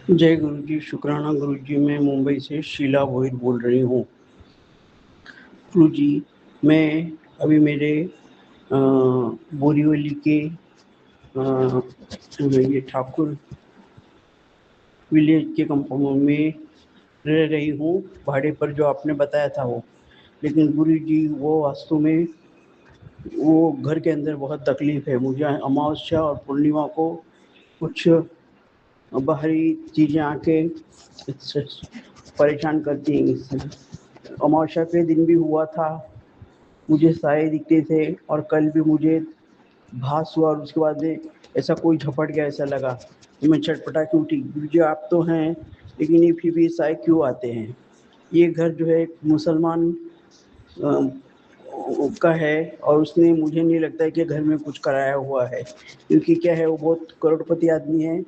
जय गुरु जी, शुक्राना गुरु जी। मैं मुंबई से शीला भोईर बोल रही हूँ। गुरु जी, मैं अभी मेरे बोरीवली के ये ठाकुर विलेज के कंपाउंड में रह रही हूँ, भाड़े पर, जो आपने बताया था वो। लेकिन गुरु जी, वो वास्तु में वो घर के अंदर बहुत तकलीफ है मुझे। अमावस्या और पूर्णिमा को कुछ बाहरी चीज़ें आके परेशान करती हैं इससे। अमावस्या के दिन भी हुआ था, मुझे साए दिखते थे, और कल भी मुझे भास हुआ, और उसके बाद में ऐसा कोई झपट गया, ऐसा लगा तो मैं छटपटा के उठी। गुरुजी, आप तो हैं, लेकिन ये फिर भी साए क्यों आते हैं? ये घर जो है एक मुसलमान का है, और उसने, मुझे नहीं लगता है कि घर में कुछ कराया हुआ है, क्योंकि क्या है, वो बहुत करोड़पति आदमी है।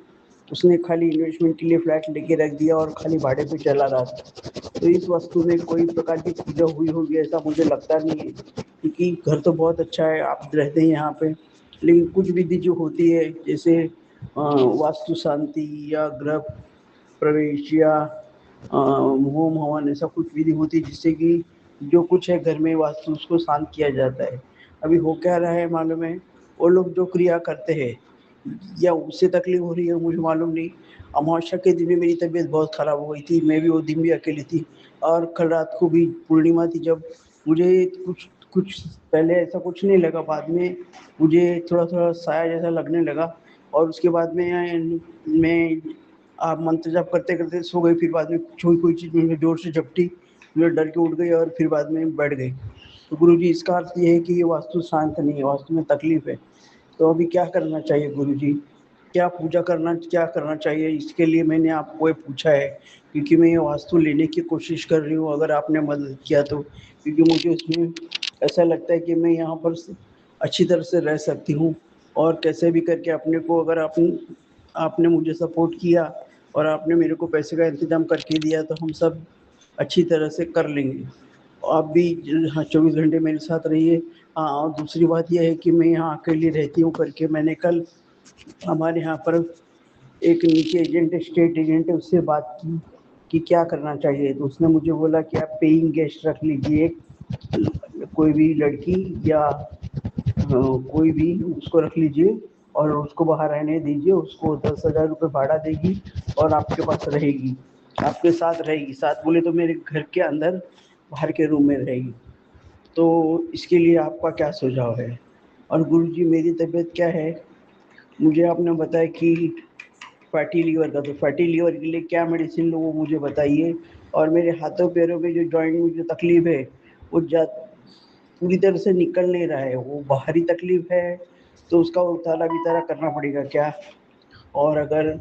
उसने खाली इन्वेस्टमेंट के लिए फ्लैट लेके रख दिया और खाली भाड़े पे चला रहा था। तो इस वस्तु में कोई प्रकार की पूजा हुई होगी ऐसा मुझे लगता नहीं है, क्योंकि घर तो बहुत अच्छा है, आप रहते हैं यहाँ पे। लेकिन कुछ विधि जो होती है, जैसे वास्तु शांति या गृह प्रवेश या होम हवन, ऐसा कुछ विधि होती है जिससे कि जो कुछ है घर में वास्तु, उसको शांत किया जाता है। अभी हो क्या रहा है मालूम है, वो लोग जो क्रिया करते हैं, या उससे तकलीफ हो रही है मुझे मालूम नहीं। अमावस्या के दिन में मेरी तबीयत बहुत खराब हो गई थी, मैं भी वो दिन भी अकेली थी, और कल रात को भी पूर्णिमा थी, जब मुझे कुछ कुछ पहले ऐसा कुछ नहीं लगा, बाद में मुझे थोड़ा थोड़ा साया जैसा लगने लगा। और उसके बाद में मैं आप मंत्र जाप करते करते सो गई, फिर बाद में कोई कोई चीज़ मुझे जोर से झपटी, मैं डर के उठ गई और फिर बाद में बैठ गई। तो गुरुजी, इसका अर्थ ये है कि ये वास्तु शांत नहीं है, वास्तु में तकलीफ है। तो अभी क्या करना चाहिए गुरुजी? क्या करना चाहिए? इसके लिए मैंने आपको ये पूछा है, क्योंकि मैं ये वास्तु लेने की कोशिश कर रही हूँ, अगर आपने मदद किया तो। क्योंकि मुझे उसमें ऐसा लगता है कि मैं यहाँ पर अच्छी तरह से रह सकती हूँ, और कैसे भी करके अपने को, अगर आपने मुझे सपोर्ट किया और आपने मेरे को पैसे का इंतजाम करके दिया, तो हम सब अच्छी तरह से कर लेंगे। आप भी, हाँ, 24 घंटे मेरे साथ रहिए। हाँ, और दूसरी बात यह है कि मैं यहाँ अकेली रहती हूँ करके, मैंने कल हमारे यहाँ पर एक नीचे एजेंट है, स्टेट एजेंट है, उससे बात की कि क्या करना चाहिए। तो उसने मुझे बोला कि आप पेइंग गेस्ट रख लीजिए, कोई भी लड़की या कोई भी उसको रख लीजिए, और उसको बाहर रहने दीजिए, उसको 10,000 रुपये भाड़ा देगी, और आपके पास रहेगी, आपके साथ रहेगी। साथ बोले तो मेरे घर के अंदर बाहर के रूम में रहेगी। तो इसके लिए आपका क्या सुझाव है? और गुरुजी, मेरी तबीयत क्या है, मुझे आपने बताया कि फैटी लीवर का, तो फैटी लीवर के लिए क्या मेडिसिन लो वो मुझे बताइए। और मेरे हाथों पैरों में जो जॉइंट में जो तकलीफ है, वो पूरी तरह से निकल नहीं रहा है, वो बाहरी तकलीफ है, तो उसका उतारा बितारा करना पड़ेगा क्या? और अगर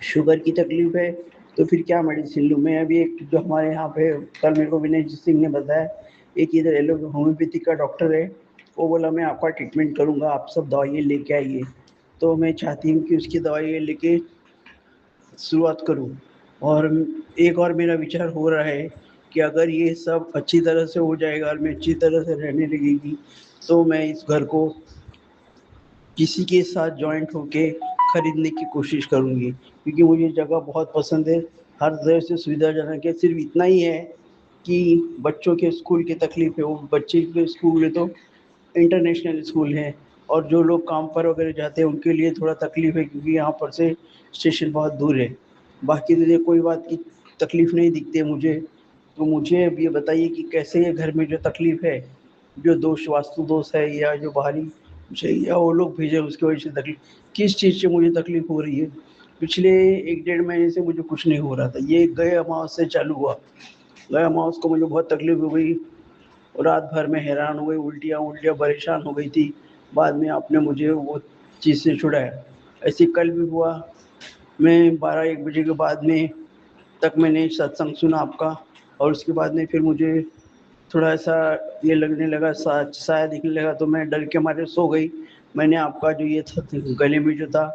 शुगर की तकलीफ है, तो फिर क्या मेडिसिन लूँ मैं? अभी एक जो हमारे यहाँ पे कल मेरे को विनय सिंह ने बताया, एक इधर एलो होम्योपैथिक का डॉक्टर है, वो बोला मैं आपका ट्रीटमेंट करूँगा, आप सब दवाइयाँ लेके आइए। तो मैं चाहती हूँ कि उसकी दवाइयाँ लेके शुरुआत करूँ। और एक और मेरा विचार हो रहा है कि अगर ये सब अच्छी तरह से हो जाएगा और मैं अच्छी तरह से रहने लगेगी, तो मैं इस घर को किसी के साथ जॉइंट होके खरीदने की कोशिश करूँगी, क्योंकि मुझे जगह बहुत पसंद है, हर तरह से सुविधाजनक है। सिर्फ इतना ही है कि बच्चों के स्कूल की तकलीफ है, वो बच्चे के स्कूल है तो इंटरनेशनल स्कूल है, और जो लोग काम पर वगैरह जाते हैं उनके लिए थोड़ा तकलीफ है, क्योंकि यहाँ पर से स्टेशन बहुत दूर है। बाकी तो ये कोई बात की तकलीफ नहीं दिखती है मुझे। तो मुझे अब ये बताइए कि कैसे ये घर में जो तकलीफ है, जो दोष, वास्तु दोष है, या जो बाहरी कुछ है, या वो लोग भेजे उसकी वजह से तकलीफ, किस चीज़ से मुझे तकलीफ हो रही है? पिछले 1 डेढ़ महीने से मुझे कुछ नहीं हो रहा था, ये गए अमावस से चालू हुआ। गए अमावस को मुझे बहुत तकलीफ हो गई, रात भर में हैरान हो गई, उल्टियाँ उल्टियाँ परेशान हो गई थी। बाद में आपने मुझे वो चीज़ से छुड़ाया। ऐसे कल भी हुआ, मैं 12-1 बजे के बाद में तक मैंने सत्संग सुना आपका, और उसके बाद में फिर मुझे थोड़ा ऐसा ये लगने लगा, साया दिखने लगा, तो मैं डर के मारे सो गई। मैंने आपका जो ये था, गले में जो था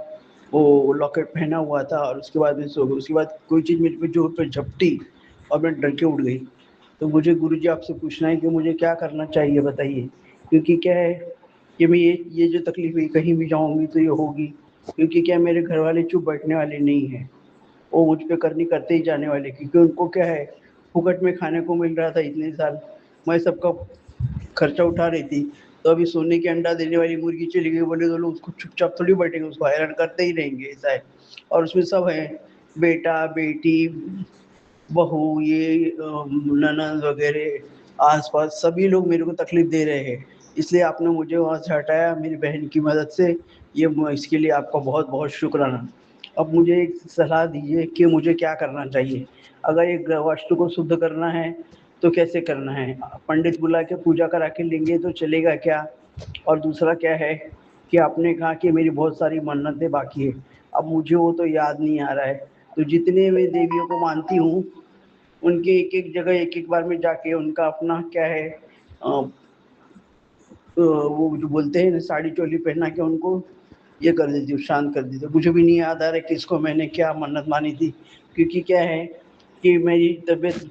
वो लॉकेट पहना हुआ था, और उसके बाद में सो गई। उसके बाद कोई चीज़ मेरे पे जोर पे झपटी, और मैं डर के उठ गई। तो मुझे गुरुजी आपसे पूछना है कि मुझे क्या करना चाहिए, बताइए। क्योंकि क्या है कि मैं ये जो तकलीफ है, कहीं भी जाऊँगी तो ये होगी, क्योंकि क्या मेरे घर वाले चुप बैठने वाले नहीं हैं, वो मुझ पे करनी करते ही जाने वाले, क्योंकि उनको क्या है, फुकट में खाने को मिल रहा था इतने साल, मैं सबका खर्चा उठा रही थी। तो अभी सोने के अंडा देने वाली मुर्गी चली गई, बोले तो लोग उसको चुपचाप थोड़ी बैठेंगे, उसको हैरान करते ही रहेंगे, ऐसा है। और उसमें सब है, बेटा बेटी बहू, ये ननद वगैरह, आसपास सभी लोग मेरे को तकलीफ दे रहे हैं। इसलिए आपने मुझे वहाँ से हटाया मेरी बहन की मदद से, ये इसके लिए आपका बहुत बहुत शुक्राना। अब मुझे एक सलाह दीजिए कि मुझे क्या करना चाहिए। अगर एक वास्तु को शुद्ध करना है तो कैसे करना है? पंडित बुला के पूजा करा के लेंगे तो चलेगा क्या? और दूसरा क्या है कि आपने कहा कि मेरी बहुत सारी मन्नतें बाकी है, अब मुझे वो तो याद नहीं आ रहा है। तो जितने मैं देवियों को मानती हूँ, उनके एक एक जगह एक एक बार में जाके उनका अपना क्या है, वो जो बोलते हैं ना, साड़ी चोली पहना के उनको ये कर देती हूँ, शांत कर देती हूँ। मुझे भी नहीं याद आ रहा है किसको मैंने क्या मन्नत मानी थी, क्योंकि क्या है कि मेरी तबीयत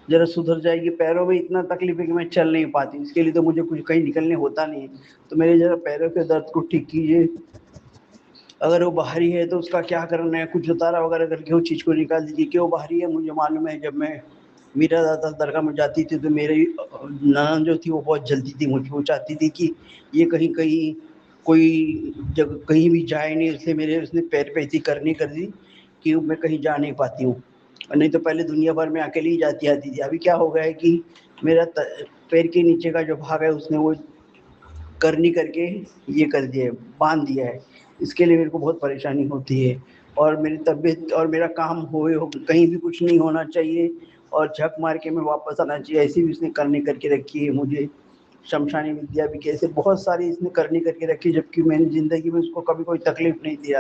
जरा सुधर जाएगी। पैरों में इतना तकलीफ है कि मैं चल नहीं पाती, इसके लिए तो मुझे कुछ कहीं निकलने होता नहीं है। तो मेरे जरा पैरों के दर्द को ठीक कीजिए। अगर वो बाहरी है तो उसका क्या करना है, कुछ उतारा वगैरह करके वो चीज़ को निकाल दीजिए। कि वो बाहरी है मुझे मालूम है, जब मैं मीरा दादा दरगाह में जाती थी तो मेरी ननद जो थी वो बहुत जलती थी मुझे, वो चाहती थी कि ये कहीं कहीं कोई जगह कहीं भी जाए नहीं, इसलिए मेरे उसने पैर पे ऐसी करनी कर दी कि मैं कहीं जा नहीं पाती हूँ। और नहीं तो पहले दुनिया भर में अकेले ही जाती आती थी। अभी क्या हो गया है कि मेरा पैर के नीचे का जो भाग है उसने वो करनी करके ये कर दिया है, बांध दिया है। इसके लिए मेरे को बहुत परेशानी होती है। और मेरी तबीयत और मेरा काम हो कहीं भी कुछ नहीं होना चाहिए, और झक मार के मैं वापस आना चाहिए, ऐसी भी इसने करनी करके रखी है मुझे। शमशानी विद्या भी कैसे बहुत सारी इसने करनी करके रखी, जबकि मैंने ज़िंदगी में उसको कभी कोई तकलीफ नहीं दिया।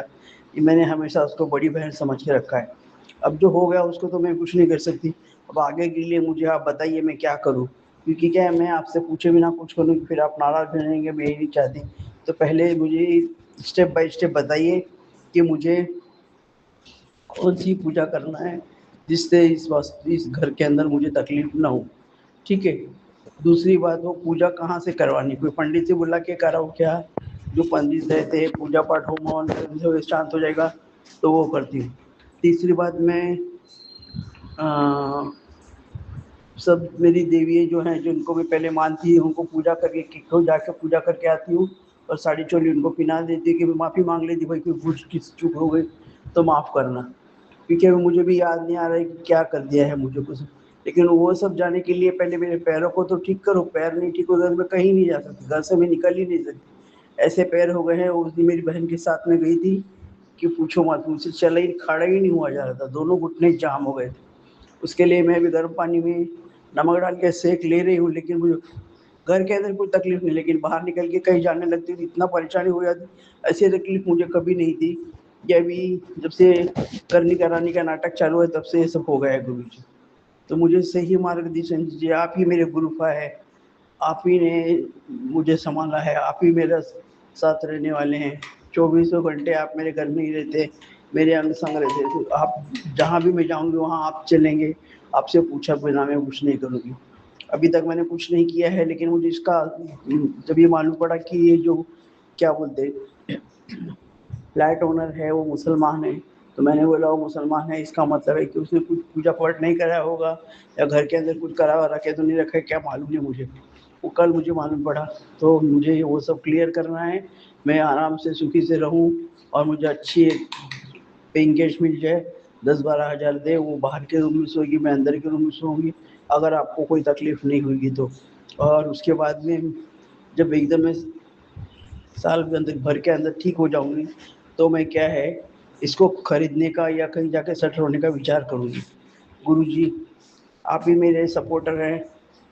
ये मैंने हमेशा उसको बड़ी बहन समझ के रखा है। अब जो हो गया उसको तो मैं कुछ नहीं कर सकती। अब आगे के लिए मुझे आप बताइए मैं क्या करूँ? क्योंकि क्या है, मैं आपसे पूछे बिना कुछ करूँ फिर आप नाराज़ हो जाएँगे, मैं ये नहीं चाहती। तो पहले मुझे स्टेप बाय स्टेप बताइए कि मुझे कौन-सी पूजा करना है, जिससे इस घर के अंदर मुझे तकलीफ ना हो, ठीक है? दूसरी बात, वो पूजा कहाँ से करवानी? कोई पंडित से बुला के कराऊँ क्या? जो पंडित रहते हैं, पूजा पाठ होम हवन करने से शांत हो जाएगा, तो वो करती हूँ। तीसरी बात, मैं अ, सब मेरी देवियाँ जो हैं, जिनको मैं पहले मानती हूँ, उनको पूजा करके खुद जाके पूजा करके आती हूँ, और साड़ी चोली उनको पहना देती हूँ कि माफ़ी माँग लेती, भाई कोई भूल किसी चूक हो गई तो माफ़ करना। क्योंकि अभी मुझे भी याद नहीं आ रहा है कि क्या कर दिया है मुझे कुछ। लेकिन वो सब जाने के लिए पहले मेरे पैरों को तो ठीक करो, पैर नहीं ठीक होगा तो मैं कहीं नहीं जा सकती, घर से मैं निकल ही नहीं सकती। ऐसे पैर हो गए हैं, उस दिन मेरी बहन के साथ में गई थी कि पूछो मत, मुझसे चला ही खड़ा ही नहीं हुआ जा रहा था, दोनों घुटने जाम हो गए थे। उसके लिए मैं अभी गर्म पानी में नमक डाल के सेक ले रही हूँ, लेकिन मुझे घर के अंदर कोई तकलीफ नहीं, लेकिन बाहर निकल के कहीं जाने लगती थी इतना परेशानी हो जाती। ऐसी तकलीफ मुझे कभी नहीं थी। ये अभी जब से करनी करानी का नाटक चालू है तब से ये सब हो गया है गुरु जी। तो मुझे सही मार्गदर्शन दीजिए, आप ही मेरे गुरुफा है, आप ही ने मुझे संभाला है, आप ही मेरा साथ रहने वाले हैं। चौबीसों घंटे आप मेरे घर में ही रहते, मेरे अंग संग रहते, तो आप जहाँ भी मैं जाऊँगी वहाँ आप चलेंगे, आपसे पूछा बिना मैं कुछ नहीं करूँगी। अभी तक मैंने कुछ नहीं किया है, लेकिन मुझे इसका जब ये मालूम पड़ा कि ये जो क्या बोलते हैं, फ्लैट ओनर है वो मुसलमान है, तो मैंने बोला वो मुसलमान है इसका मतलब है कि उसने कुछ पूजा पाठ नहीं कराया होगा, या घर के अंदर कुछ करा रखे तो नहीं रखा है, क्या मालूम नहीं मुझे। वो कल मुझे मालूम पड़ा, तो मुझे वो सब क्लियर करना है। मैं आराम से सुखी से रहूं, और मुझे अच्छी पेइंग गेस्ट मिल जाए, 10-12 हज़ार दे, वो बाहर के रूम में सोएगी, मैं अंदर के रूम में सोऊंगी, अगर आपको कोई तकलीफ नहीं होगी तो। और उसके बाद में जब एकदम मैं साल के अंदर भर के अंदर ठीक हो जाऊंगी, तो मैं क्या है, इसको खरीदने का या कहीं जाके सेटल होने का विचार करूंगी। गुरु जी, आप ही मेरे सपोर्टर हैं,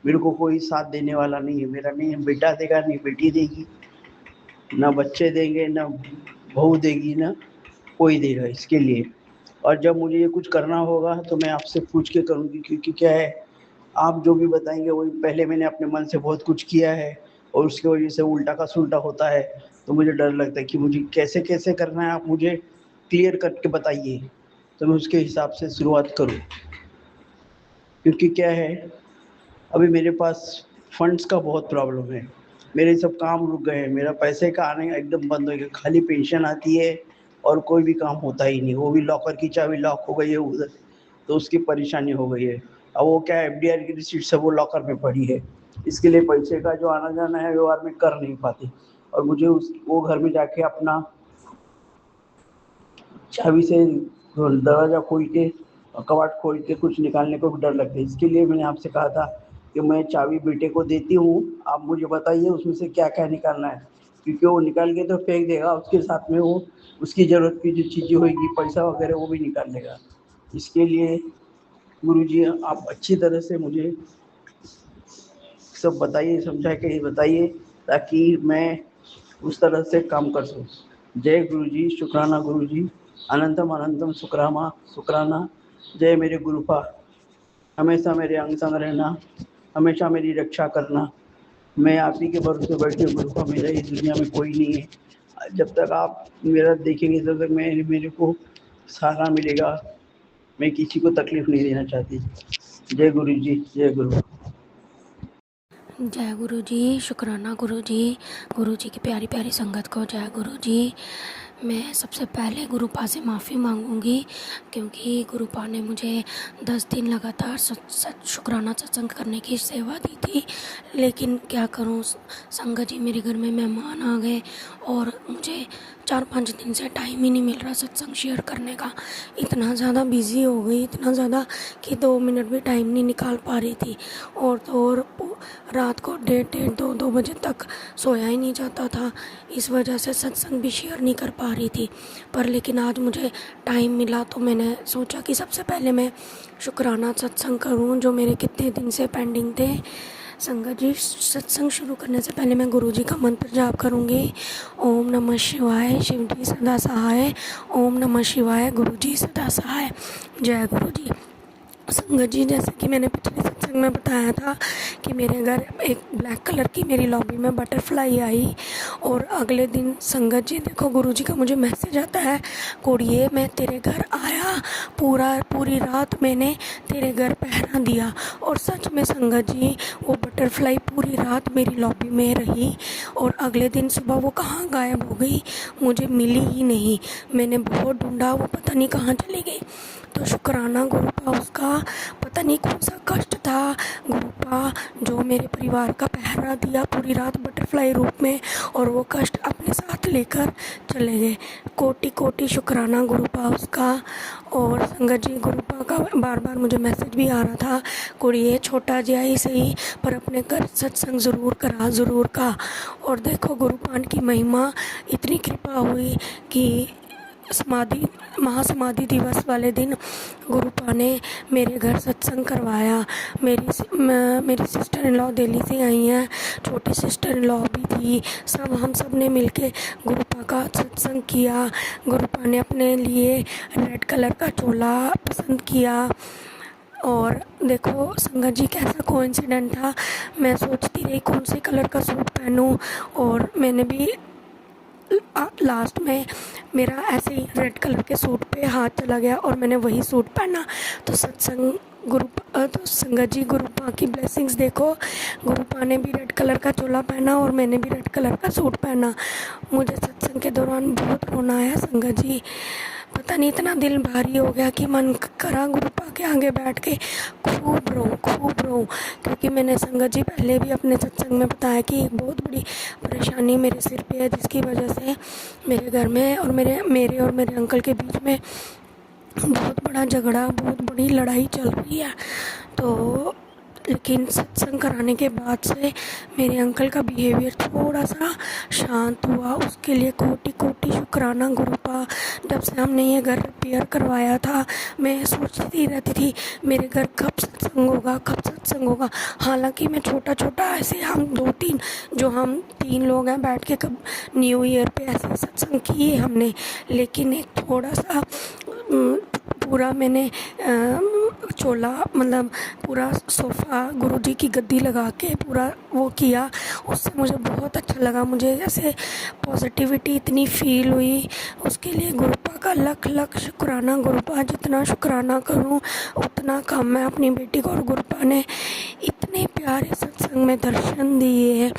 मेरे को कोई साथ देने वाला नहीं है, मेरा नहीं बेटा देगा नहीं बेटी देगी, ना बच्चे देंगे, ना बहू देगी, ना कोई देगा इसके लिए। और जब मुझे ये कुछ करना होगा तो मैं आपसे पूछ के करूँगी, क्योंकि क्या है, आप जो भी बताएंगे वही, पहले मैंने अपने मन से बहुत कुछ किया है और उसकी वजह से उल्टा का सुलटा होता है। तो मुझे डर लगता है कि मुझे कैसे कैसे करना है, आप मुझे क्लियर करके बताइए तो मैं उसके हिसाब से शुरुआत करूँ। क्योंकि क्या है, अभी मेरे पास फंड्स का बहुत प्रॉब्लम है। मेरे सब काम रुक गए हैं, मेरा पैसे का आने एकदम बंद हो गया, खाली पेंशन आती है और कोई भी काम होता ही नहीं। वो भी लॉकर की चाबी लॉक हो गई है उधर, तो उसकी परेशानी हो गई है। अब वो क्या एफडीआर की रिसीट सब वो लॉकर में पड़ी है, इसके लिए पैसे का जो आना जाना है व्यवहार में कर नहीं पाते। और मुझे उस वो घर में जाके अपना चाबी से दरवाज़ा खोल के कबाड़ खोल के कुछ निकालने को भी डर लगता है। इसके लिए मैंने आपसे कहा था कि मैं चाबी बेटे को देती हूँ, आप मुझे बताइए उसमें से क्या क्या निकालना है, क्योंकि वो निकाल के तो फेंक देगा, उसके साथ में वो उसकी ज़रूरत की जो चीज़ें होगी पैसा वगैरह वो भी निकाल लेगा। इसके लिए गुरुजी आप अच्छी तरह से मुझे सब बताइए, समझा के बताइए, ताकि मैं उस तरह से काम कर सकूँ। जय गुरुजी, शुक्राना गुरुजी, अनंतम अनंतम शुक्रामा शुक्राना। जय मेरे गुरुपा, हमेशा मेरे अंग संग रहना, हमेशा मेरी रक्षा करना। मैं आप ही के भरोसे बैठे हूँ गुरुपा, मेरा इस दुनिया में कोई नहीं है। जब तक आप मेरा देखेंगे तब तक मैं मेरे को सहारा मिलेगा। मैं किसी को तकलीफ नहीं देना चाहती। जय गुरु जी, जय गुरु। जय गुरु जी, शुक्राना गुरु जी की प्यारी प्यारी संगत को जय गुरु जी। मैं सबसे पहले गुरुपा से माफ़ी मांगूंगी, क्योंकि गुरुपा ने मुझे 10 दिन लगातार शुक्राना सत्संग करने की सेवा दी थी। लेकिन क्या करूं, संगत जी मेरे घर में मेहमान आ गए और मुझे 4-5 दिन से टाइम ही नहीं मिल रहा सत्संग शेयर करने का। इतना ज़्यादा बिज़ी हो गई, इतना ज़्यादा कि 2 मिनट भी टाइम नहीं निकाल पा रही थी। और तो और रात को 1:30-2 बजे तक सोया ही नहीं जाता था। इस वजह से सत्संग भी शेयर नहीं कर पा रही थी। पर लेकिन आज मुझे टाइम मिला तो मैंने सोचा कि सबसे पहले मैं शुक्राना सत्संग करूं, जो मेरे कितने दिन से पेंडिंग थे। संगत जी, सत्संग शुरू करने से पहले मैं गुरु जी का मंत्र जाप करूंगी। ओम नमः शिवाय, शिव जी सदा सहाय। ओम नमः शिवाय, गुरु जी सदा सहाय। जय गुरु जी। संगत जी, जैसे कि मैंने पिछले सत्संग में बताया था कि मेरे घर एक ब्लैक कलर की मेरी लॉबी में बटरफ्लाई आई। और अगले दिन संगत जी देखो, गुरुजी का मुझे मैसेज आता है, कुड़िए मैं तेरे घर आया, पूरी रात मैंने तेरे घर पहरा दिया। और सच में संगत जी, वो बटरफ्लाई पूरी रात मेरी लॉबी में रही और अगले दिन सुबह वो कहाँ गायब हो गई, मुझे मिली ही नहीं। मैंने बहुत ढूंढा, वो पता नहीं कहाँ चली गई। तो शुक्राना गुरुपा, उसका पता नहीं कौन सा कष्ट था गुरुपा, जो मेरे परिवार का पहरा दिया पूरी रात बटरफ्लाई रूप में, और वो कष्ट अपने साथ लेकर चले गए। कोटि कोटि शुक्राना गुरुपा उसका। और संगत जी, गुरुपा का बार बार मुझे मैसेज भी आ रहा था, कुड़िए छोटा जिया ही सही पर अपने घर सत्संग ज़रूर करा, ज़रूर का। और देखो गुरुपान की महिमा, इतनी कृपा हुई कि समाधि महासमाधि दिवस वाले दिन गुरुपा ने मेरे घर सत्संग करवाया। मेरी सिस्टर इन लॉ दिल्ली से आई हैं, छोटी सिस्टर इन लॉ भी थी। हम सब ने मिलके गुरुपा का सत्संग किया। गुरुपा ने अपने लिए रेड कलर का चोला पसंद किया। और देखो संगत जी, कैसा कोइंसिडेंट था, मैं सोचती रही कौन से कलर का सूट पहनूं, और मैंने भी लास्ट में मेरा ऐसे ही रेड कलर के सूट पे हाथ चला गया और मैंने वही सूट पहना। तो तो संगत जी, गुरुपा की ब्लेसिंग्स देखो, गुरुपा ने भी रेड कलर का चोला पहना और मैंने भी रेड कलर का सूट पहना। मुझे सत्संग के दौरान बहुत रोना आया संगत जी, पता नहीं इतना दिल भारी हो गया कि मन करा गुरुपा के आगे बैठ के खूब रो, क्योंकि मैंने संगत जी पहले भी अपने सत्संग में बताया कि एक बहुत बड़ी परेशानी मेरे सिर पे है, जिसकी वजह से मेरे घर में और मेरे अंकल के बीच में बहुत बड़ा झगड़ा, बहुत बड़ी लड़ाई चल रही है। तो लेकिन सत्संग कराने के बाद से मेरे अंकल का बिहेवियर थोड़ा सा शांत हुआ, उसके लिए कोटि कोटि शुक्राना गुरुपा। जब से हमने ये घर रिपेयर करवाया था, मैं सोचती रहती थी मेरे घर कब सत्संग होगा। हालांकि मैं छोटा ऐसे हम 3 लोग हैं बैठ के कब न्यू ईयर पे ऐसे सत्संग किए हमने। लेकिन एक थोड़ा सा पूरा मैंने चोला, मतलब पूरा सोफ़ा गुरुजी की गद्दी लगा के पूरा वो किया, उससे मुझे बहुत अच्छा लगा। मुझे ऐसे पॉजिटिविटी इतनी फील हुई, उसके लिए गुरुपा का लख शुक्राना गुरुपा। जितना शुक्राना करूं उतना कम है अपनी बेटी को। और गुरुपा ने इतने प्यारे सत्संग सत्संग में दर्शन दिए।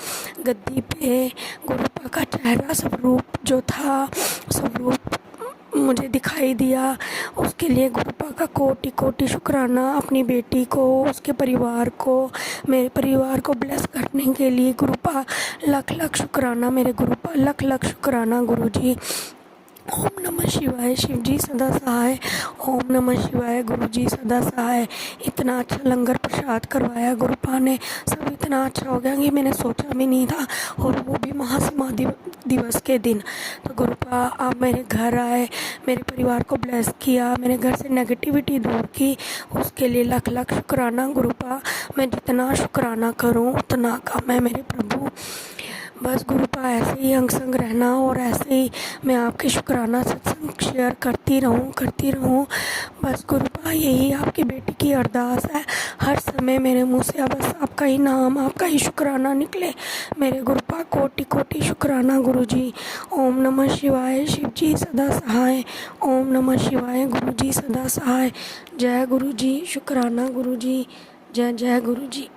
गद्दी पे गुरुपा का चेहरा स्वरूप जो था, स्वरूप मुझे दिखाई दिया। उसके लिए गुरुपा का कोटि कोटि शुक्राना। अपनी बेटी को, उसके परिवार को, मेरे परिवार को ब्लेस करने के लिए गुरुपा लख लख शुक्राना। मेरे गुरुपा लख लख शुक्राना गुरुजी। ओम नमः शिवाय। शिव जी सदा सहाय। ओम नमः शिवाय। गुरु जी सदा सहाय। इतना अच्छा लंगर प्रसाद करवाया गुरुपा ने, सब इतना अच्छा हो गया कि मैंने सोचा भी नहीं था, और वो भी महासमाधि दिवस के दिन। तो गुरुपा आप मेरे घर आए, मेरे परिवार को ब्लेस किया, मेरे घर से नेगेटिविटी दूर की, उसके लिए लख लख शुक्राना गुरुपा। मैं जितना शुक्राना करूं उतना कम है मेरे प्रभु। बस गुरुपा ऐसे ही अंग संग रहना, और ऐसे ही मैं आपके शुक्राना सत्संग शेयर करती रहूं। बस गुरुपा यही आपकी बेटी की अरदास है, हर समय मेरे मुंह से बस आपका ही नाम, आपका ही शुक्राना निकले। मेरे गुरुपा कोटि कोटि शुक्राना गुरुजी। ओम नमः शिवाय। शिव जी सदा सहाय। ओम नमः शिवाय। गुरुजी सदा सहाय। जय गुरुजी। शुक्राना गुरुजी। जय जय गुरुजी।